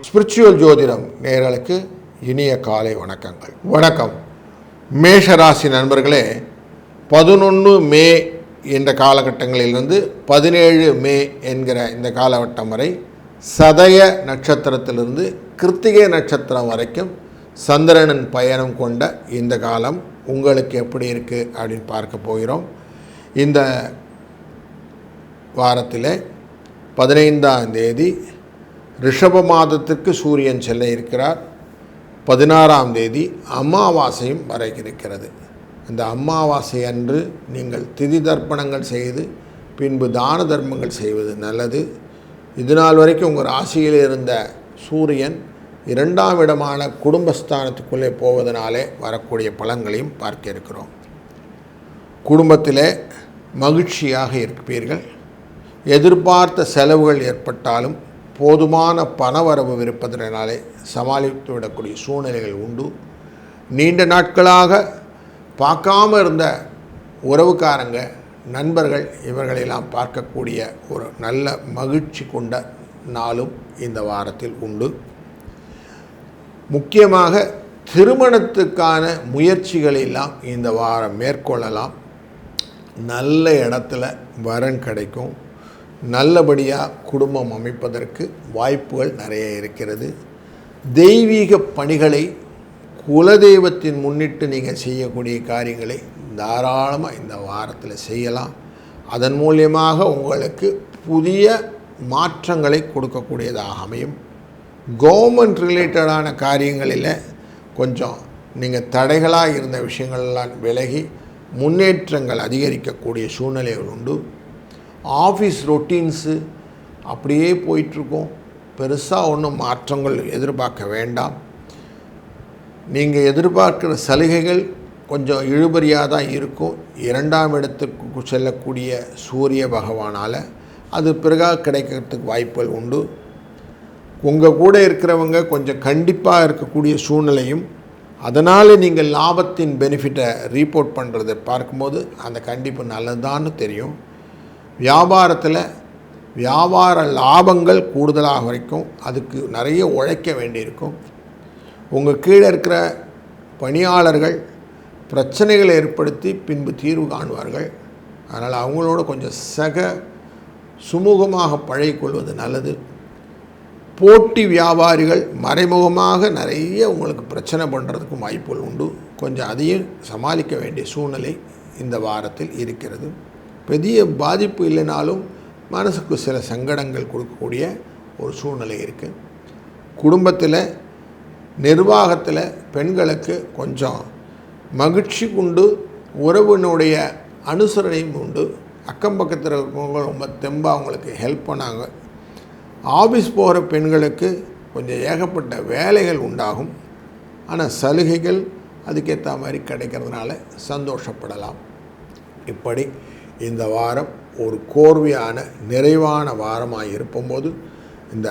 Spiritual ஜோதிடம் நேயர்களுக்கு இனிய காலை வணக்கங்கள். வணக்கம். மேஷராசி நண்பர்களே, 11 மே என்ற காலகட்டங்களிலிருந்து 17 மே என்கிற இந்த காலகட்டம் வரை சதய நட்சத்திரத்திலிருந்து கிருத்திகை நட்சத்திரம் வரைக்கும் சந்திரனின் பயணம் கொண்ட இந்த காலம் உங்களுக்கு எப்படி இருக்குது அப்படின்னு பார்க்க போகிறோம். இந்த வாரத்தில் 15ஆம் தேதி ரிஷப மாதத்திற்கு சூரியன் செல்ல இருக்கிறார். 16ஆம் தேதி அமாவாசையும் வர இருக்கிறது. அந்த அமாவாசை அன்று நீங்கள் திதி தர்ப்பணங்கள் செய்து பின்பு தான தர்மங்கள் செய்வது நல்லது. இதுநாள் வரைக்கும் உங்கள் ராசியில் இருந்த சூரியன் 2ஆம் இடமான குடும்பஸ்தானத்துக்குள்ளே போவதனாலே வரக்கூடிய பலன்களையும் பார்க்க இருக்கிறோம். குடும்பத்தில் மகிழ்ச்சியாக இருப்பீர்கள். எதிர்பார்த்த செலவுகள் ஏற்பட்டாலும் போதுமான பணவரவு இருப்பதனாலே சமாளித்து விடக்கூடிய சூழ்நிலைகள் உண்டு. நீண்ட நாட்களாக பார்க்காம இருந்த உறவுக்காரங்க, நண்பர்கள் இவர்களெல்லாம் பார்க்கக்கூடிய ஒரு நல்ல மகிழ்ச்சி கொண்ட நாளும் இந்த வாரத்தில் உண்டு. முக்கியமாக திருமணத்துக்கான முயற்சிகளெல்லாம் இந்த வாரம் மேற்கொள்ளலாம். நல்ல இடத்துல வரன் கிடைக்கும். நல்லபடியாக குடும்பம் அமைப்பதற்கு வாய்ப்புகள் நிறைய இருக்கிறது. தெய்வீக பணிகளை, குலதெய்வத்தின் முன்னிட்டு நீங்கள் செய்யக்கூடிய காரியங்களை தாராளமாக இந்த வாரத்தில் செய்யலாம். அதன் மூலியமாக உங்களுக்கு புதிய மாற்றங்களை கொடுக்கக்கூடியதாக அமையும். கவர்மெண்ட் ரிலேட்டடான காரியங்களில் கொஞ்சம் நீங்கள் தடைகளாக இருந்த விஷயங்கள்லாம் விலகி முன்னேற்றங்கள் அதிகரிக்கக்கூடிய சூழ்நிலைகள் உண்டு. ஆஃபீஸ் ரொட்டீன்ஸு அப்படியே போயிட்டுருக்கோம். பெருசாக ஒன்றும் மாற்றங்கள் எதிர்பார்க்க வேண்டாம். நீங்கள் எதிர்பார்க்கிற சலுகைகள் கொஞ்சம் இழுபறியாக தான் இருக்கும். 2ஆம் இடத்துக்கு செல்லக்கூடிய சூரிய பகவானால் அது பிறகாக கிடைக்கிறதுக்கு வாய்ப்புகள் உண்டு. உங்கள் கூட இருக்கிறவங்க கொஞ்சம் கண்டிப்பாக இருக்கக்கூடிய சூழ்நிலையும், அதனால் நீங்கள் லாபத்தின் பெனிஃபிட்டை ரீப்போர்ட் பண்ணுறதை பார்க்கும்போது அந்த கண்டிப்பு நல்லதான்னு தெரியும். வியாபாரத்தில் வியாபார லாபங்கள் கூடுதலாக வரைக்கும் அதுக்கு நிறைய உழைக்க வேண்டியிருக்கும். உங்கள் கீழே இருக்கிற பணியாளர்கள் பிரச்சனைகளை ஏற்படுத்தி பின்பு தீர்வு காணுவார்கள். அதனால் அவங்களோட கொஞ்சம் சுமூகமாக பழகிக்கொள்வது நல்லது. போட்டி வியாபாரிகள் மறைமுகமாக நிறைய உங்களுக்கு பிரச்சனை பண்ணுறதுக்கும் வாய்ப்புகள் உண்டு. கொஞ்சம் அதையும் சமாளிக்க வேண்டிய சூழ்நிலை இந்த வாரத்தில் இருக்கிறது. பெரிய பாதிப்பு இல்லைனாலும் மனசுக்கு சில சங்கடங்கள் கொடுக்கக்கூடிய ஒரு சூழ்நிலை இருக்குது. குடும்பத்தில் நிர்வாகத்தில் பெண்களுக்கு கொஞ்சம் மகிழ்ச்சி உண்டு. உறவினுடைய அனுசரணையும் உண்டு. அக்கம் பக்கத்தில் இருக்கிறவங்க ரொம்ப தெம்பாக அவங்களுக்கு ஹெல்ப் பண்ணாங்க. ஆஃபீஸ் போகிற பெண்களுக்கு கொஞ்சம் ஏகப்பட்ட வேலைகள் உண்டாகும். ஆனால் சலுகைகள் அதுக்கேற்ற மாதிரி கிடைக்கிறதுனால சந்தோஷப்படலாம். இப்படி இந்த வாரம் ஒரு கோர்வையான நிறைவான வாரமாக இருக்கும்போது இந்த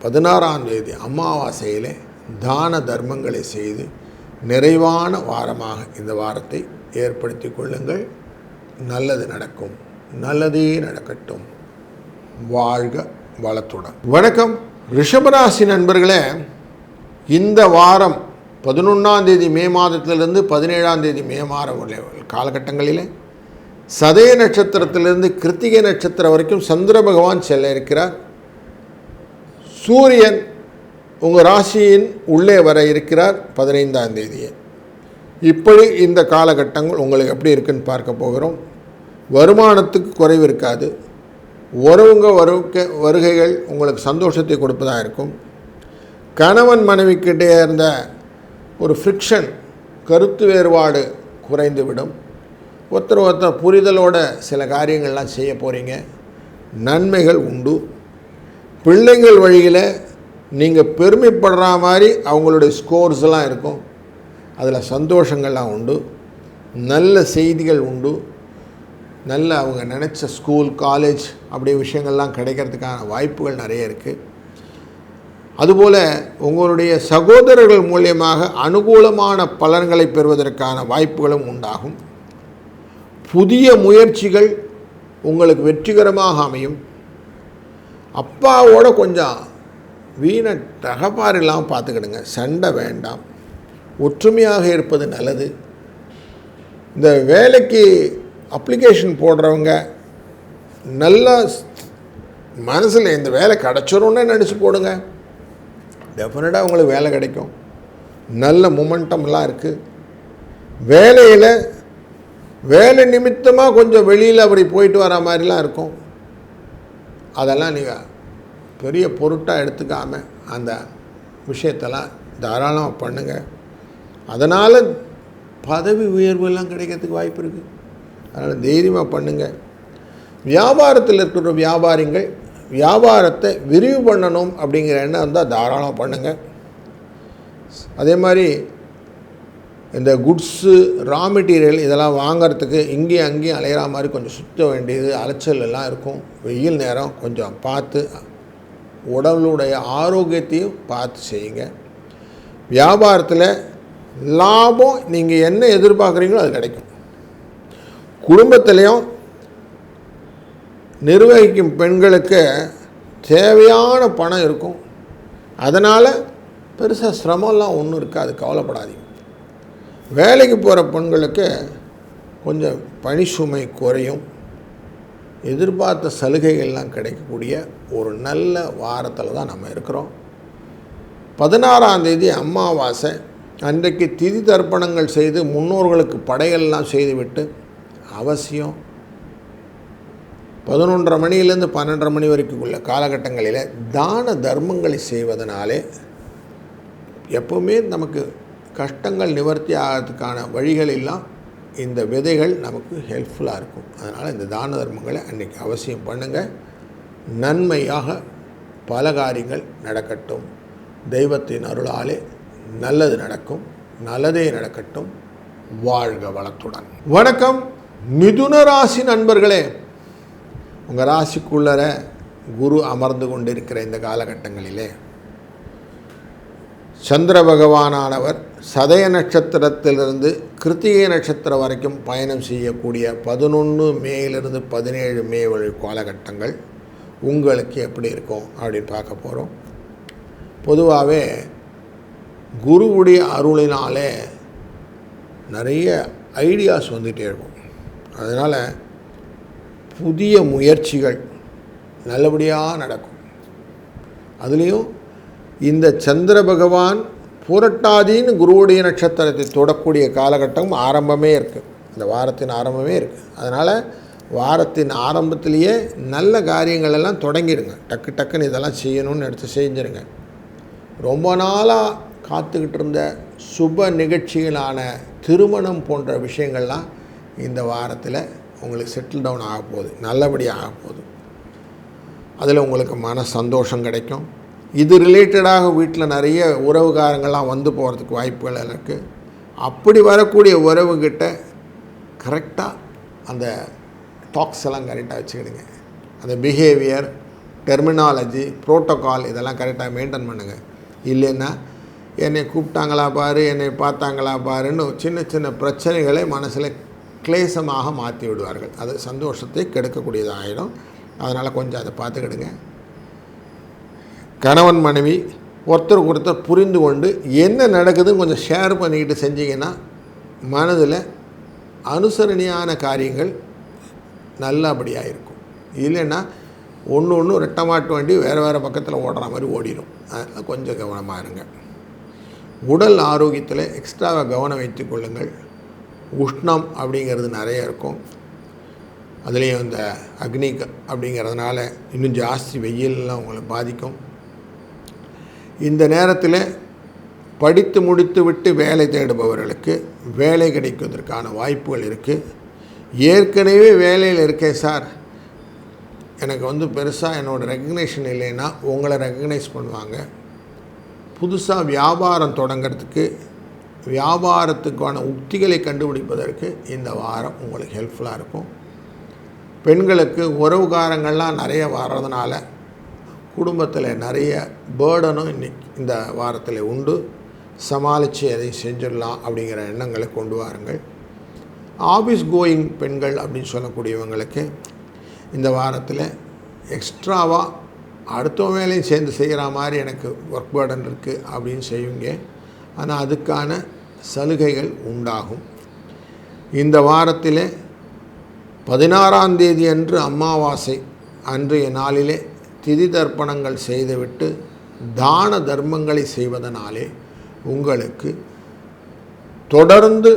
16ஆம் தேதி அமாவாசையில் தான தர்மங்களை செய்து நிறைவான வாரமாக இந்த வாரத்தை ஏற்படுத்தி கொள்ளுங்கள். நல்லது நடக்கும். நல்லதே நடக்கட்டும். வாழ்க வளத்துடன். வணக்கம். ரிஷபராசி நண்பர்களே, இந்த வாரம் 11ஆம் தேதி மே மாதத்திலிருந்து 17ஆம் தேதி மே மாதம் காலகட்டங்களில் சதய நட்சத்திரத்திலிருந்து கிருத்திகை நட்சத்திரம் வரைக்கும் சந்திர பகவான் செல்ல இருக்கிறார். சூரியன் உங்கள் ராசியின் உள்ளே வர இருக்கிறார் 15ஆம் தேதியே. இப்படி இந்த காலகட்டங்கள் உங்களுக்கு எப்படி இருக்குன்னு பார்க்க போகிறோம். வருமானத்துக்கு குறைவு இருக்காது. வருகைகள் உங்களுக்கு சந்தோஷத்தை கொடுப்பதாக இருக்கும். கணவன் மனைவிக்கிட்டே இருந்த ஒரு ஃப்ரிக்ஷன், கருத்து வேறுபாடு குறைந்துவிடும். ஒருத்தர் புரிதலோட சில காரியங்கள்லாம் செய்ய போகிறீங்க. நன்மைகள் உண்டு. பிள்ளைங்கள் வழியில் நீங்கள் பெருமைப்படுற மாதிரி அவங்களுடைய ஸ்கோர்ஸ்லாம் இருக்கும். அதில் சந்தோஷங்கள்லாம் உண்டு. நல்ல செய்திகள் உண்டு. நல்ல அவங்க நினச்ச ஸ்கூல், காலேஜ் அப்படி விஷயங்கள்லாம் கிடைக்கிறதுக்கான வாய்ப்புகள் நிறைய இருக்குது. அதுபோல் உங்களுடைய சகோதரர்கள் மூலியமாக அனுகூலமான பலன்களை பெறுவதற்கான வாய்ப்புகளும் உண்டாகும். புதிய முயற்சிகள் உங்களுக்கு வெற்றிகரமாக அமையும். அப்பாவோட கொஞ்சம் வீண தகப்பாறு இல்லாமல் பார்த்துக்கிடுங்க. சண்டை வேண்டாம். ஒற்றுமையாக இருப்பது நல்லது. இந்த வேலைக்கு அப்ளிகேஷன் போடுறவங்க நல்ல மனசில் இந்த வேலை கிடச்சிரும்னு நினச்சி போடுங்க. டெஃபினட்டாக உங்களுக்கு வேலை கிடைக்கும். நல்ல மொமெண்டம்லாம் இருக்குது. வேலை நிமித்தமாக கொஞ்சம் வெளியில் அப்படி போயிட்டு வர மாதிரிலாம் இருக்கும். அதெல்லாம் நீங்கள் பெரிய பொருட்டாக எடுத்துக்காமல் அந்த விஷயத்தெல்லாம் தாராளமாக பண்ணுங்கள். அதனால் பதவி உயர்வுலாம் கிடைக்கிறதுக்கு வாய்ப்பு இருக்குது. அதனால் தைரியமாக பண்ணுங்கள். வியாபாரத்தில் இருக்கிற வியாபாரிகள் வியாபாரத்தை விரிவு பண்ணணும் அப்படிங்கிற எண்ணம் இருந்தால் தாராளமாக பண்ணுங்கள். அதே மாதிரி இந்த குட்ஸு, ரா மெட்டீரியல் இதெல்லாம் வாங்கிறதுக்கு இங்கேயும் அங்கேயும் அலையிற மாதிரி கொஞ்சம் சுற்ற வேண்டியது அலைச்சல் எல்லாம் இருக்கும். வெயில் நேரம் கொஞ்சம் பார்த்து உடலுடைய ஆரோக்கியத்தையும் பார்த்து செய்யுங்க. வியாபாரத்தில் லாபம் நீங்கள் என்ன எதிர்பார்க்குறீங்களோ அது கிடைக்கும். குடும்பத்திலையும் நிர்வகிக்கும் பெண்களுக்கு தேவையான பணம் இருக்கும். அதனால் பெருசாக சிரமம்லாம் ஒன்றும் இருக்காது, கவலைப்படாதீங்க. வேலைக்கு போகிற பெண்களுக்கு கொஞ்சம் பணி சுமை குறையும். எதிர்பார்த்த சலுகைகள்லாம் கிடைக்கக்கூடிய ஒரு நல்ல வாரத்தில் தான் நம்ம இருக்கிறோம். 16ஆம் தேதி அமாவாசை அன்றைக்கு திதி தர்ப்பணங்கள் செய்து முன்னோர்களுக்கு படையெல்லாம் செய்துவிட்டு அவசியம் 11:30 மணியிலேருந்து 12:30 மணி வரைக்கும் உள்ள காலகட்டங்களில் தான தர்மங்களை செய்வதனாலே எப்பவுமே நமக்கு கஷ்டங்கள் நிவர்த்தி ஆகிறதுக்கான வழிகள் எல்லாம் இந்த விதைகள் நமக்கு ஹெல்ப்ஃபுல்லாக இருக்கும். அதனால் இந்த தான தர்மங்களை அன்றைக்கி அவசியம் பண்ணுங்கள். நன்மையாக பல காரியங்கள் நடக்கட்டும். தெய்வத்தின் அருளாலே நல்லது நடக்கும். நல்லதே நடக்கட்டும். வாழ்க வளத்துடன். வணக்கம் மிதுன ராசி நண்பர்களே. உங்கள் ராசிக்குள்ளர குரு அமர்ந்து கொண்டிருக்கிற இந்த காலகட்டங்களிலே சந்திர பகவானானவர் சதய நட்சத்திரத்திலிருந்து கிருத்திகை நட்சத்திரம் வரைக்கும் பயணம் செய்யக்கூடிய 11 மேலிருந்து 17 மே வரை காலகட்டங்கள் உங்களுக்கு எப்படி இருக்கும் அப்படின்னு பார்க்க போகிறோம். பொதுவாகவே குருவுடைய அருளினாலே நிறைய ஐடியாஸ் வந்துகிட்டே இருக்கும். அதனால் புதிய முயற்சிகள் நல்லபடியாக நடக்கும். அதுலேயும் இந்த சந்திர பகவான் புரட்டாதின்னு குருவுடைய நட்சத்திரத்தை தொடக்கூடிய காலகட்டம் ஆரம்பமே இருக்குது. இந்த வாரத்தின் ஆரம்பமே இருக்குது. அதனால் வாரத்தின் ஆரம்பத்திலேயே நல்ல காரியங்கள் எல்லாம் தொடங்கிடுங்க. டக்குன்னு இதெல்லாம் செய்யணும்னு எடுத்து செஞ்சுருங்க. ரொம்ப நாளாக காத்துக்கிட்டு இருந்த சுப நிகழ்ச்சிகளான திருமணம் போன்ற விஷயங்கள்லாம் இந்த வாரத்தில் உங்களுக்கு செட்டில் டவுன் ஆக போகுது. நல்லபடியாக ஆக போகுது. அதில் உங்களுக்கு மன சந்தோஷம் கிடைக்கும். இது ரிலேட்டடாக வீட்டில் நிறைய உறவுகாரங்கள்லாம் வந்து போகிறதுக்கு வாய்ப்புகள் இருக்குது. அப்படி வரக்கூடிய உறவுகிட்ட கரெக்டாக அந்த டாக்ஸ் எல்லாம் கரெக்டாக வச்சுக்கிடுங்க. அந்த பிஹேவியர், டெர்மினாலஜி, ப்ரோட்டோகால் இதெல்லாம் கரெக்டாக மெயின்டைன் பண்ணுங்கள். இல்லைன்னா என்னை கூப்பிட்டாங்களா பாரு, என்னை பார்த்தாங்களா பாருன்னு சின்ன சின்ன பிரச்சனைகளை மனசில் கிளேசமாக மாற்றி விடுவார்கள். அது சந்தோஷத்தை கெடுக்கக்கூடியதாகிடும். அதனால் கொஞ்சம் அதை பார்த்துக்கிடுங்க. கணவன் மனைவி ஒருத்தருக்கு ஒருத்தர் புரிந்து கொண்டு என்ன நடக்குதுன்னு கொஞ்சம் ஷேர் பண்ணிக்கிட்டு செஞ்சிங்கன்னா மனதில் அனுசரணையான காரியங்கள் நல்லபடியாக இருக்கும். இல்லைன்னா ஒன்று ரெட்டமாட்டு வண்டி வேறு பக்கத்தில் ஓடுற மாதிரி ஓடிடும். அதனால் கொஞ்சம் கவனமாக இருங்க. உடல் ஆரோக்கியத்தில் எக்ஸ்ட்ராவாக கவனம் வைத்து கொள்ளுங்கள். உஷ்ணம் அப்படிங்கிறது நிறைய இருக்கும். அதுலேயும் இந்த அக்னி அப்படிங்கிறதுனால இன்னும் ஜாஸ்தி வெயிலெலாம் உங்களை பாதிக்கும். இந்த நேரத்தில் படித்து முடித்து விட்டு வேலை தேடுபவர்களுக்கு வேலை கிடைப்பதற்கான வாய்ப்புகள் இருக்குது. ஏற்கனவே வேலையில் இருக்கேன் சார், எனக்கு பெருசாக என்னோடய ரெக்கக்னேஷன் இல்லைன்னா உங்களை ரெக்கக்னைஸ் பண்ணுவாங்க. புதுசாக வியாபாரம் தொடங்கிறதுக்கு வியாபாரத்துக்கான உத்திகளை கண்டுபிடிப்பதற்கு இந்த வாரம் உங்களுக்கு ஹெல்ப்ஃபுல்லாக இருக்கும். பெண்களுக்கு உறவுகாரங்கள்லாம் நிறைய வர்றதுனால குடும்பத்தில் நிறைய பேர்டனும் இன்றைக்கி இந்த வாரத்தில் உண்டு. சமாளித்து அதை செஞ்சிடலாம் அப்படிங்கிற எண்ணங்களை கொண்டு வாருங்கள். ஆஃபீஸ் கோயிங் பெண்கள் அப்படின்னு சொல்லக்கூடியவங்களுக்கு இந்த வாரத்தில் எக்ஸ்ட்ராவாக அடுத்த வேலையும் சேர்ந்து செய்கிற மாதிரி எனக்கு ஒர்க் பேர்டன் இருக்குது அப்படின்னு செய்வீங்க. ஆனால் அதுக்கான சலுகைகள் உண்டாகும். இந்த வாரத்தில் 16ஆம் தேதி அன்று அமாவாசை அன்றைய நாளிலே திதி தர்ப்பணங்கள் செய்துவிட்டு தான தர்மங்களை செய்வதனாலே உங்களுக்கு தொடர்ந்து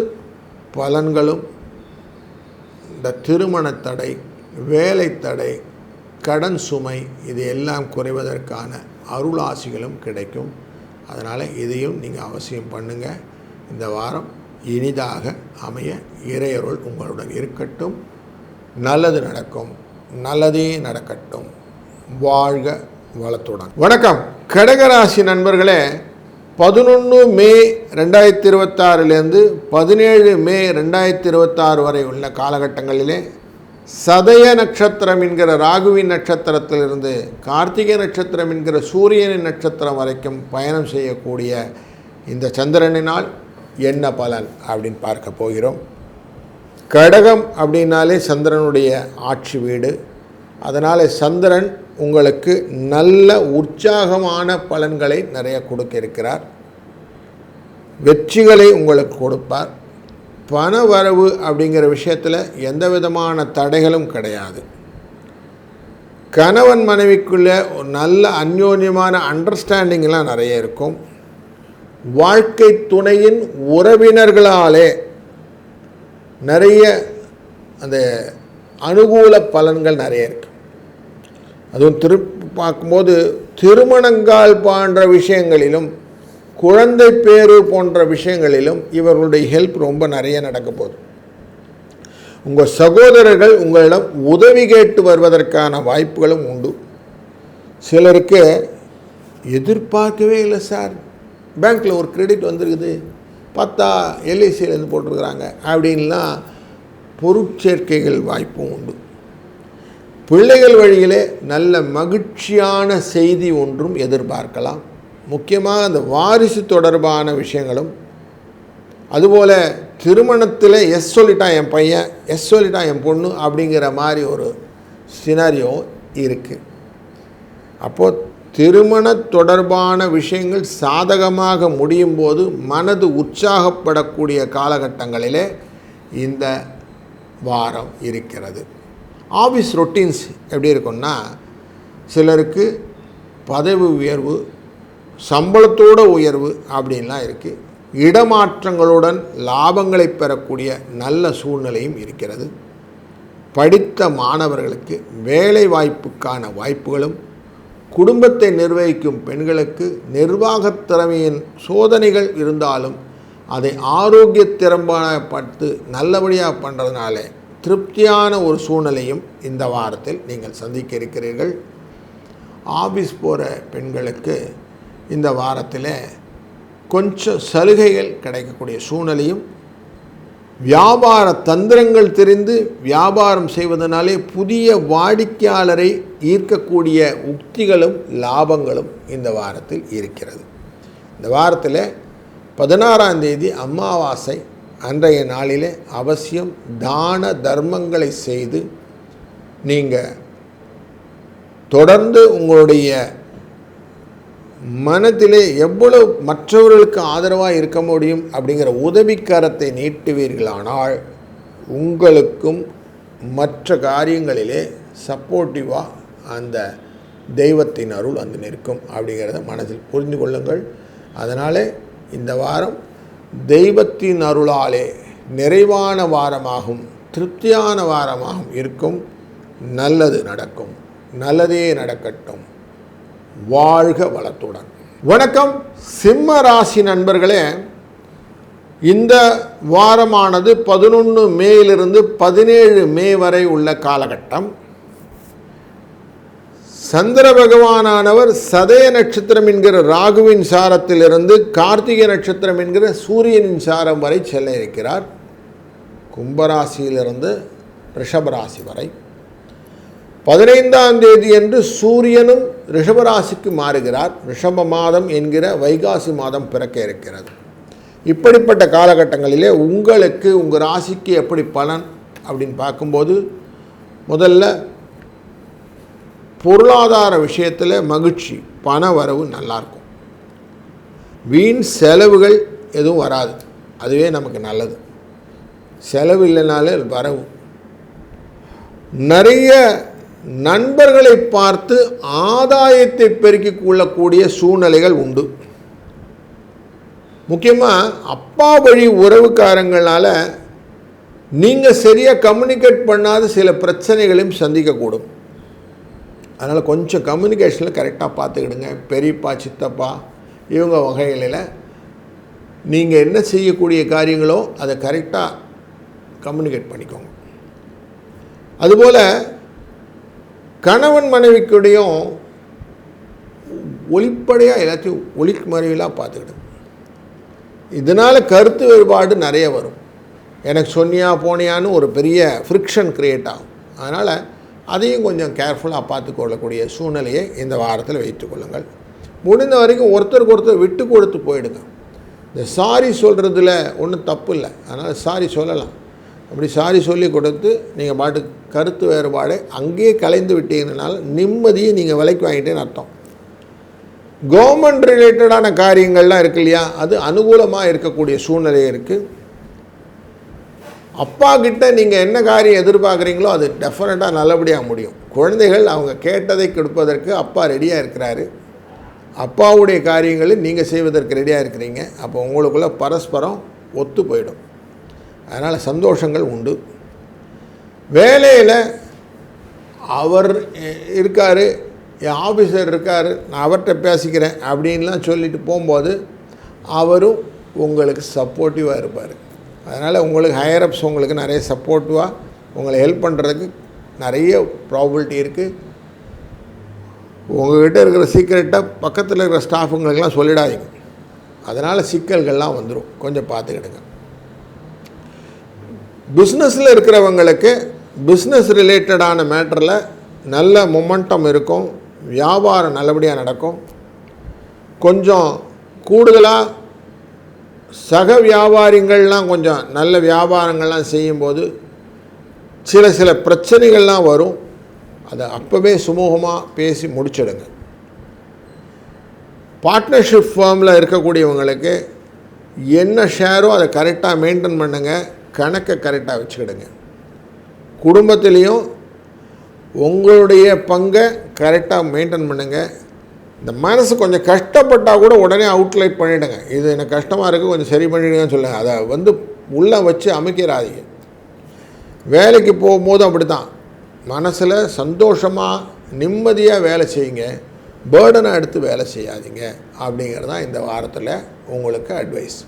பலன்களும் இந்த திருமண தடை, வேலை தடை, கடன் சுமை இது எல்லாம் குறைவதற்கான அருளாசிகளும் கிடைக்கும். அதனால் இதையும் நீங்கள் அவசியம் பண்ணுங்கள். இந்த வாரம் இனிதாக அமைய இறையருள் உங்களுடன் இருக்கட்டும். நல்லது நடக்கும், நல்லதே நடக்கட்டும். வாழ்க வளத்துடன். வணக்கம் கடகராசி நண்பர்களே. 11 மே 2026 17 மே 2026 வரை உள்ள காலகட்டங்களிலே சதய நட்சத்திரம் என்கிற ராகுவின் நட்சத்திரத்திலிருந்து கார்த்திகை நட்சத்திரம் என்கிற சூரியனின் நட்சத்திரம் வரைக்கும் பயணம் செய்யக்கூடிய இந்த சந்திரனினால் என்ன பலன் அப்படின்னு பார்க்க போகிறோம். கடகம் அப்படின்னாலே சந்திரனுடைய ஆட்சி வீடு. அதனால் சந்திரன் உங்களுக்கு நல்ல உற்சாகமான பலன்களை நிறைய கொடுக்க இருக்கிறார். வெற்றிகளை உங்களுக்கு கொடுப்பார். பண வரவு அப்படிங்கிற விஷயத்தில் எந்த விதமான தடைகளும் கிடையாது. கணவன் மனைவிக்குள்ளே ஒரு நல்ல அந்யோன்யமான அண்டர்ஸ்டாண்டிங்லாம் நிறைய இருக்கும். வாழ்க்கை துணையின் உறவினர்களாலே நிறைய அந்த அனுகூல பலன்கள் நிறைய இருக்குது. அதுவும் பார்க்கும்போது திருமணங்கால் போன்ற விஷயங்களிலும் குழந்தை பேரு போன்ற விஷயங்களிலும் இவர்களுடைய ஹெல்ப் ரொம்ப நிறைய நடக்க போகுது. உங்கள் சகோதரர்கள் உங்களிடம் உதவி கேட்டு வருவதற்கான வாய்ப்புகளும் உண்டு. சிலருக்கு எதிர்பார்க்கவே இல்லை சார், பேங்க்கில் ஒரு கிரெடிட் வந்துருக்குது, பார்த்தா எல்ஐசியிலேருந்து போட்டிருக்கிறாங்க அப்படின்லாம் பொருட்சேர்க்கைகள் வாய்ப்பும் உண்டு. பிள்ளைகள் வழியிலே நல்ல மகிழ்ச்சியான செய்தி ஒன்றும் எதிர்பார்க்கலாம். முக்கியமாக அந்த வாரிசு தொடர்பான விஷயங்களும், அதுபோல் திருமணத்தில் எஸ் சொல்லிட்டான் என் பையன், எஸ் சொல்லிட்டான் என் பொண்ணு அப்படிங்கிற மாதிரி ஒரு சினாரியோ இருக்குது. அப்போது திருமண தொடர்பான விஷயங்கள் சாதகமாக முடியும் போது மனது உற்சாகப்படக்கூடிய காலகட்டங்களிலே இந்த வாரம் இருக்கிறது. ஆஃபீஸ் ரொட்டீன்ஸ் எப்படி இருக்குன்னா, சிலருக்கு பதவி உயர்வு, சம்பளத்தோட உயர்வு அப்படின்லாம் இருக்குது. இடமாற்றங்களுடன் லாபங்களை பெறக்கூடிய நல்ல சூழ்நிலையும் இருக்கிறது. படித்த மாணவர்களுக்கு வேலை வாய்ப்புக்கான வாய்ப்புகளும், குடும்பத்தை நிர்வகிக்கும் பெண்களுக்கு நிர்வாகத் திறமையின் சோதனைகள் இருந்தாலும் அதை ஆரோக்கிய திறம்படுத்தி நல்லபடியாக பண்ணுறதுனால திருப்தியான ஒரு சூழ்நிலையும் இந்த வாரத்தில் நீங்கள் சந்திக்க இருக்கிறீர்கள். ஆஃபீஸ் போகிற பெண்களுக்கு இந்த வாரத்தில் கொஞ்சம் சலுகைகள் கிடைக்கக்கூடிய சூழ்நிலையும், வியாபார தந்திரங்கள் தெரிந்து வியாபாரம் செய்வதனாலே புதிய வாடிக்கையாளரை ஈர்க்கக்கூடிய உக்திகளும் லாபங்களும் இந்த வாரத்தில் இருக்கிறது. இந்த வாரத்தில் 16ஆம் தேதி அமாவாசை அன்றைய நாளிலே அவசியம் தான தர்மங்களை செய்து நீங்கள் தொடர்ந்து உங்களுடைய மனத்திலே எவ்வளவு மற்றவர்களுக்கு ஆதரவாக இருக்க முடியும் அப்படிங்கிற உதவிக்கரத்தை நீட்டுவீர்களானால் உங்களுக்கும் மற்ற காரியங்களிலே சப்போர்ட்டிவாக அந்த தெய்வத்தின் அருள் வந்து நிற்கும் அப்படிங்கிறத மனதில் புரிந்து கொள்ளுங்கள். அதனால் இந்த வாரம் தெய்வத்தின் அருளாலே நிறைவான வாரமாகும், திருப்தியான வாரமாகவும் இருக்கும். நல்லது நடக்கும், நல்லதே நடக்கட்டும். வாழ்க வளத்துடன். வணக்கம் சிம்ம ராசி நண்பர்களே. இந்த வாரமானது 11 மேயிலிருந்து 17 மே வரை உள்ள காலகட்டம். சந்திர பகவானானவர் சதய நட்சத்திரம் என்கிற ராகுவின் சாரத்திலிருந்து கார்த்திகை நட்சத்திரம் என்கிற சூரியனின் சாரம் வரை செல்ல இருக்கிறார். கும்பராசியிலிருந்து ரிஷபராசி வரை 15ஆம் தேதி அன்று சூரியனும் ரிஷபராசிக்கு மாறுகிறார். ரிஷப மாதம் என்கிற வைகாசி மாதம் பிறக்க இருக்கிறது. இப்படிப்பட்ட காலகட்டங்களிலே உங்களுக்கு உங்கள் ராசிக்கு எப்படி பலன் அப்படின்னு பார்க்கும்போது, முதல்ல பொருளாதார விஷயத்தில் மகிழ்ச்சி, பண வரவு நல்லாயிருக்கும். வீண் செலவுகள் எதுவும் வராது, அதுவே நமக்கு நல்லது. செலவு இல்லைனாலே வரவு. நிறைய நண்பர்களை பார்த்து ஆதாயத்தை பெருக்கிக் கொள்ளக்கூடிய சூழ்நிலைகள் உண்டு. முக்கியமாக அப்பா வழி உறவுக்காரங்களால் நீங்கள் சரியாக கம்யூனிகேட் பண்ணாத சில பிரச்சனைகளையும் சந்திக்கக்கூடும். அதனால் கொஞ்சம் கம்யூனிகேஷனில் கரெக்டாக பார்த்துக்கிடுங்க. பெரியப்பா, சித்தப்பா இவங்க வகைகளில் நீங்கள் என்ன செய்யக்கூடிய காரியங்களோ அதை கரெக்டாக கம்யூனிகேட் பண்ணிக்கோங்க. அதுபோல் கணவன் மனைவிக்குடையும் ஒளிப்படையாக எல்லாத்தையும் ஒளிமறைவிலாக பார்த்துக்கிடுங்க. இதனால் கருத்து வேறுபாடு நிறைய வரும். எனக்கு சொன்னியா போனியான்னு ஒரு பெரிய ஃப்ரிக்ஷன் க்ரியேட் ஆகும். அதனால் அதையும் கொஞ்சம் கேர்ஃபுல்லாக பார்த்துக்கொள்ளக்கூடிய சூழ்நிலையை இந்த வாரத்தில் வைத்துக்கொள்ளுங்கள். முடிந்த வரைக்கும் ஒருத்தருக்கு ஒருத்தர் விட்டு கொடுத்து போயிடுங்க. இந்த சாரி சொல்கிறதுல ஒன்றும் தப்பு இல்லை, அதனால் சாரி சொல்லலாம். அப்படி சாரி சொல்லி கொடுத்து நீங்கள் பாட்டு கருத்து வேறுபாடை அங்கேயே கலைந்து விட்டீங்கனால நிம்மதியை நீங்கள் விலைக்கு வாங்கிட்டேன்னு அர்த்தம். கவர்மெண்ட் ரிலேட்டடான காரியங்கள்லாம் இருக்கு இல்லையா, அது அனுகூலமாக இருக்கக்கூடிய சூழ்நிலை இருக்குது. அப்பா கிட்ட நீங்கள் என்ன காரியம் எதிர்பார்க்குறீங்களோ அது டெஃபினட்டாக நல்லபடியாக முடியும். குழந்தைகள் அவங்க கேட்டதை கொடுப்பதற்கு அப்பா ரெடியாக இருக்கிறாரு. அப்பாவுடைய காரியங்களை நீங்கள் செய்வதற்கு ரெடியாக இருக்கிறீங்க. அப்போ உங்களுக்குள்ளே பரஸ்பரம் ஒத்து போயிடும். அதனால் சந்தோஷங்கள் உண்டு. வேலையில் அவர் இருக்கார், என் ஆஃபீஸர் இருக்கார், நான் அவர்கிட்ட பேசிக்கிறேன் அப்படின்லாம் சொல்லிட்டு போகும்போது அவரும் உங்களுக்கு சப்போர்ட்டிவாக இருப்பார். அதனால் உங்களுக்கு ஹையரப்ஸ் உங்களுக்கு நிறைய சப்போர்ட்டிவாக உங்களை ஹெல்ப் பண்ணுறதுக்கு நிறைய ப்ராபபிலிட்டி இருக்குது. உங்கள்கிட்ட இருக்கிற சீக்கிரட்டை பக்கத்தில் இருக்கிற ஸ்டாஃபுங்களுக்கெல்லாம் சொல்லிடாதீங்க. அதனால் சிக்கல்கள்லாம் வந்துடும், கொஞ்சம் பார்த்துக்கிடுங்க. பிஸ்னஸில் இருக்கிறவங்களுக்கு பிஸ்னஸ் ரிலேட்டடான மேட்டரில் நல்ல மொமெண்டம் இருக்கும். வியாபாரம் நல்லபடியாக நடக்கும். கொஞ்சம் கூடுதலாக சக வியாபாரிகள்லாம் கொஞ்சம் நல்ல வியாபாரங்கள்லாம் செய்யும்போது சில பிரச்சனைகள்லாம் வரும். அதை அப்போவே சுமூகமாக பேசி முடிச்சிடுங்க. பார்ட்னர்ஷிப் ஃபார்மில் இருக்கக்கூடியவங்களுக்கு என்ன ஷேரோ அதை கரெக்டாக மெயின்டைன் பண்ணுங்கள். கணக்கை கரெக்டாக வச்சுக்கிடுங்க. குடும்பத்துலேயும் உங்களுடைய பங்கை கரெக்டாக மெயின்டைன் பண்ணுங்கள். இந்த மனசு கொஞ்சம் கஷ்டப்பட்டால் கூட உடனே அவுட்லைட் பண்ணிவிடுங்க. இது எனக்கு கஷ்டமாக இருக்குது, கொஞ்சம் சரி பண்ணிவிடுங்கன்னு சொல்லுங்கள். அதை உள்ளே வச்சு அமைக்கிறாதீங்க. வேலைக்கு போகும்போது அப்படி தான் மனசில் சந்தோஷமாக நிம்மதியாக வேலை செய்யுங்க. பேர்டனை எடுத்து வேலை செய்யாதீங்க. அப்படிங்கிறது தான் இந்த வாரத்தில் உங்களுக்கு அட்வைஸ்.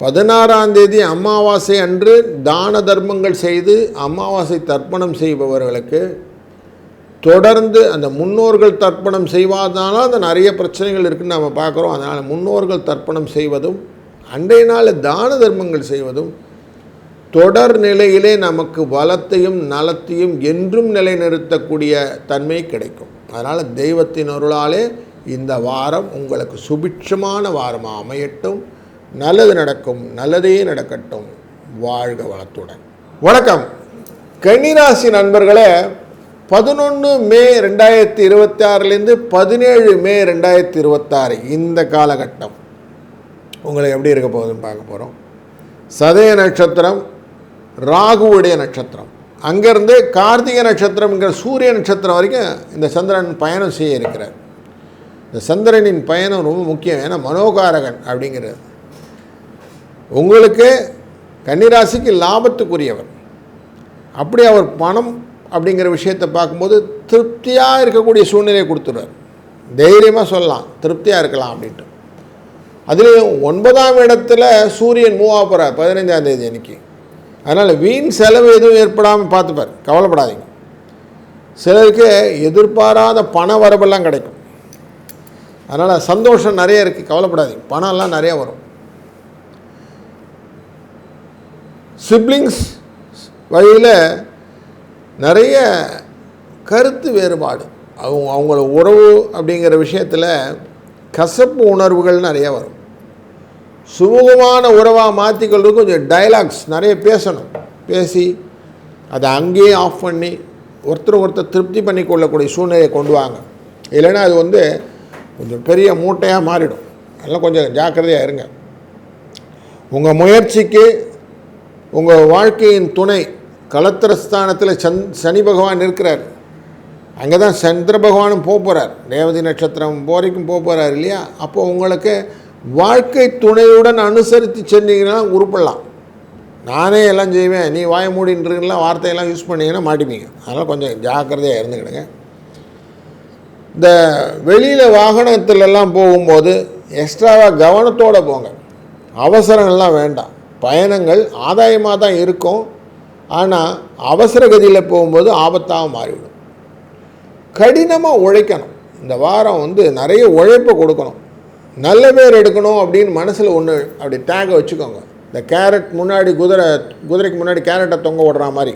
16ஆம் தேதி அமாவாசை அன்று தான தர்மங்கள் செய்து அமாவாசை தர்ப்பணம் செய்பவர்களுக்கு தொடர்ந்து அந்த முன்னோர்கள் தர்ப்பணம் செய்வதனால அந்த நிறைய பிரச்சனைகள் இருக்குதுன்னு நம்ம பார்க்குறோம். அதனால் முன்னோர்கள் தர்ப்பணம் செய்வதும் அன்றைய நாள் தான தர்மங்கள் செய்வதும் தொடர் நிலையிலே நமக்கு வளத்தையும் நலத்தையும் என்றும் நிலைநிறுத்தக்கூடிய தன்மை கிடைக்கும். அதனால் தெய்வத்தின் அருளாலே இந்த வாரம் உங்களுக்கு சுபிட்சமான வாரமாக அமையட்டும். நல்லது நடக்கும், நல்லதே நடக்கட்டும். வாழ்க வளத்துடன். வணக்கம் கன்னிராசி நண்பர்களே. 11 மே 2026 17 மே 2026 இந்த காலகட்டம் உங்களுக்கு எப்படி இருக்க போகுதுன்னு பார்க்க போகிறோம். சதய நட்சத்திரம் ராகுவுடைய நட்சத்திரம். அங்கேருந்து கார்த்திகை நட்சத்திரம்ங்கிற சூரிய நட்சத்திரம் வரைக்கும் இந்த சந்திரன் பயணம் செய்ய இருக்கிறார். இந்த சந்திரனின் பயணம் ரொம்ப முக்கியம். ஏன்னா மனோகாரகன் அப்படிங்கிறது உங்களுக்கு கன்னிராசிக்கு லாபத்துக்குரியவர். அப்படி அவர் பணம் அப்படிங்கிற விஷயத்தை பார்க்கும்போது திருப்தியாக இருக்கக்கூடிய சூழ்நிலையை கொடுத்துருவார். தைரியமாக சொல்லலாம் திருப்தியாக இருக்கலாம் அப்படின்ட்டு. அதுலேயும் 9ஆம் இடத்துல சூரியன் மூவ் ஆக போகிறார் 15ஆம் தேதி அன்றைக்கி. அதனால் வீண் செலவு எதுவும் ஏற்படாமல் பார்த்துப்பார், கவலைப்படாதீங்க. சிலருக்கு எதிர்பாராத பண வரவெல்லாம் கிடைக்கும். அதனால் சந்தோஷம் நிறைய இருக்குது, கவலைப்படாதீங்க. பணம்லாம் நிறையா வரும். சிப்ளிங்ஸ் வழியில் நிறைய கருத்து வேறுபாடு, அவங்கள உறவு அப்படிங்கிற விஷயத்தில் கசப்பு உணர்வுகள் நிறைய வரும். சுமூகமான உறவாக மாற்றிக்கொள்வது கொஞ்சம் டைலாக்ஸ் நிறைய பேசணும். பேசி அதை அங்கேயே ஆஃப் பண்ணி ஒருத்தர் திருப்தி பண்ணிக்கொள்ளக்கூடிய சூழ்நிலையை கொண்டு வாங்க. இல்லைன்னா அது கொஞ்சம் பெரிய மூட்டையாக மாறிடும். அதெல்லாம் கொஞ்சம் ஜாக்கிரதையாக இருங்க. உங்கள் முயற்சிக்கு உங்கள் வாழ்க்கையின் துணை கலத்திரஸ்தானத்தில் சனி பகவான் இருக்கிறார். அங்கே தான் சந்திர பகவானும் போகிறார். ரேவதி நட்சத்திரம் வரைக்கும் போகிறார் இல்லையா? அப்போது உங்களுக்கு வாழ்க்கை துணையுடன் அனுசரித்து சென்றீங்கன்னா உருப்படலாம். நானே எல்லாம் செய்வேன், நீ வாய மூடின்றலாம் வார்த்தையெல்லாம் யூஸ் பண்ணிங்கன்னா மாட்டிப்பீங்க. அதனால் கொஞ்சம் ஜாக்கிரதையாக இருந்துக்கிடுங்க. இந்த வெளியில் வாகனத்திலெல்லாம் போகும்போது எக்ஸ்ட்ராவாக கவனத்தோடு போங்க. அவசரங்கள்லாம் வேண்டாம். பயணங்கள் ஆதாயமாக தான் இருக்கும், ஆனால் அவசர கதியில் போகும்போது ஆபத்தாக மாறிவிடும். கடினமாக உழைக்கணும். இந்த வாரம் நிறைய உழைப்பை கொடுக்கணும். நல்ல பேர் எடுக்கணும் அப்படின்னு மனசில் ஒன்று அப்படி டேகை வச்சுக்கோங்க. இந்த கேரட் முன்னாடி குதிரைக்கு முன்னாடி கேரட்டை தொங்க விடுற மாதிரி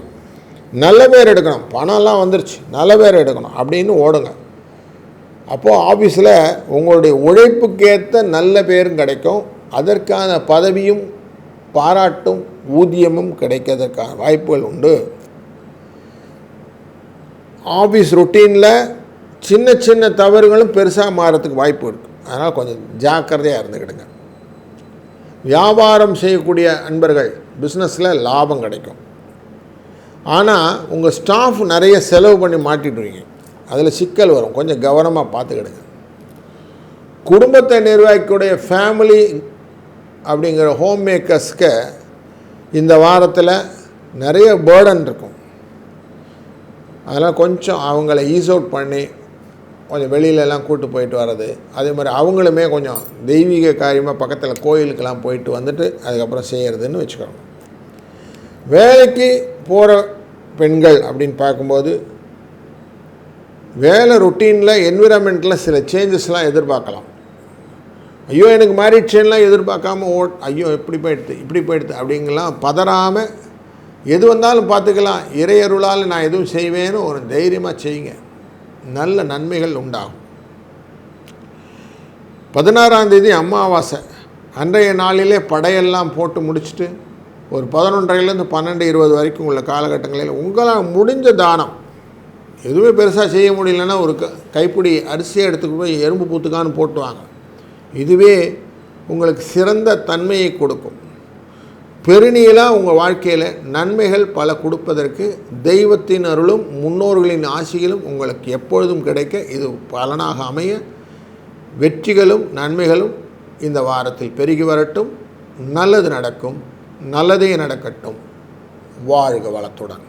நல்ல பேர் எடுக்கணும். பணம்லாம் வந்துருச்சு, நல்ல பேர் எடுக்கணும் அப்படின்னு ஓடுங்க. அப்போது ஆஃபீஸில் உங்களுடைய உழைப்புக்கேற்ற நல்ல பேரும் கிடைக்கும். அதற்கான பதவியும் பாராட்டும் ஊதியமும் கிடைக்கிறதுக்கான வாய்ப்புகள் உண்டு. ஆஃபீஸ் ரொட்டீனில் சின்ன சின்ன தவறுகளும் பெருசாக மாறத்துக்கு வாய்ப்பு இருக்குது. அதனால் கொஞ்சம் ஜாக்கிரதையாக இருந்துக்கிடுங்க. வியாபாரம் செய்யக்கூடிய அன்பர்கள் பிஸ்னஸில் லாபம் கிடைக்கும். ஆனால் உங்கள் ஸ்டாஃப் நிறைய செலவு பண்ணி மாட்டிடுவீங்க. அதில் சிக்கல் வரும். கொஞ்சம் கவனமாக பார்த்துக்கிடுங்க. குடும்பத்தை நிர்வாகிக்கூடிய ஃபேமிலி அப்படிங்கிற ஹோம் மேக்கர்ஸ்க்கு இந்த வாரத்தில் நிறைய பேர்டன் இருக்கும். அதெல்லாம் கொஞ்சம் அவங்கள ஈஸ் அவுட் பண்ணி கொஞ்சம் வெளியிலலாம் கூட்டு போயிட்டு வர்றது. அதே மாதிரி அவங்களுமே கொஞ்சம் தெய்வீக காரியமாக பக்கத்தில் கோயிலுக்கெல்லாம் போயிட்டு வந்துட்டு அதுக்கப்புறம் செய்கிறதுன்னு வச்சுக்கோங்க. வேலைக்கு போகிற பெண்கள் அப்படின்னு பார்க்கும்போது வேலை ரொட்டீனில் என்விரான்மெண்ட்டில் சில சேஞ்சஸ்லாம் எதிர்பார்க்கலாம். ஐயோ எனக்கு மாறிடுச்சேன்லாம் எதிர்பார்க்காம ஐயோ இப்படி போயிடுது அப்படிங்கலாம் பதறாமல் எது வந்தாலும் பார்த்துக்கலாம், இறையருளால் நான் எதுவும் செய்வேன்னு ஒரு தைரியமாக செய்யுங்க. நல்ல நன்மைகள் உண்டாகும். 16ஆம் தேதி அமாவாசை அன்றைய நாளிலே படையெல்லாம் போட்டு முடிச்சுட்டு ஒரு 11:30லேருந்து 12:20 வரைக்கும் உள்ள காலகட்டங்களில் உங்களால் முடிஞ்ச தானம், எதுவுமே பெருசாக செய்ய முடியலன்னா ஒரு கைப்பிடி அரிசியை எடுத்துக்கிட்டு போய் எறும்பு பூத்துக்கான்னு போட்டுவாங்க. இதுவே உங்களுக்கு சிறந்த தன்மையை கொடுக்கும். பெருநீளாக உங்கள் வாழ்க்கையில் நன்மைகள் பல கொடுப்பதற்கு தெய்வத்தின் அருளும் முன்னோர்களின் ஆசிகளும் உங்களுக்கு எப்பொழுதும் கிடைக்க இது பலனாக அமைய வெற்றிகளும் நன்மைகளும் இந்த வாரத்தில் பெருகி வரட்டும். நல்லது நடக்கும். நல்லதே நடக்கட்டும். வாழ்க வளத்துடன்.